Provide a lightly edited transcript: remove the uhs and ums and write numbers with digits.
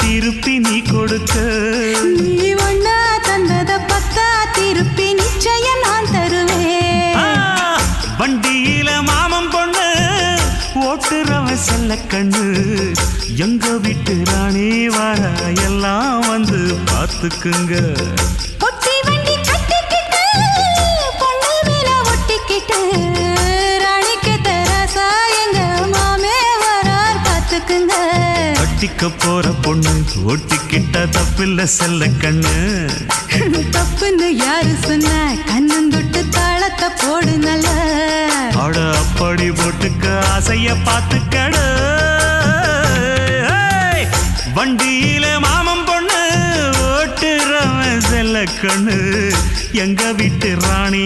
திருப்பி நீ கொடுக்க. நீ ஒண்ணா தந்தத பத்தா திருப்பி நிச்சயம் நான் தருவேன். வண்டியில மாமன் பொண்ணு ஓட்டுறவன் செல்ல கண்ணு. எங்க வீட்டு ராணி வர எல்லாம் வந்து பார்த்துக்குங்க. ஒட்டி வண்டி கட்டிக்கிட்டு பொண்ணு மேல ஒட்டிக்கிட்டு ராணிக்கு தராசா எங்க மாமே வரார் பார்த்துக்குங்க. ஒட்டிக்க போற பொண்ணு ஒட்டிக்கிட்ட தப்பில்ல செல்ல கண்ணு. தப்புன்னு யாரு சொன்ன கண்ணந்தொட்டு தாளத்தை போடு நல்ல. அட அப்படி போட்டுக்க ஆசைய பார்த்துக்கட. வண்டியில மாமன் பொண்ணு ஓட்டுறவன் செல்ல கண்ணு. எங்க வீட்டு ராணி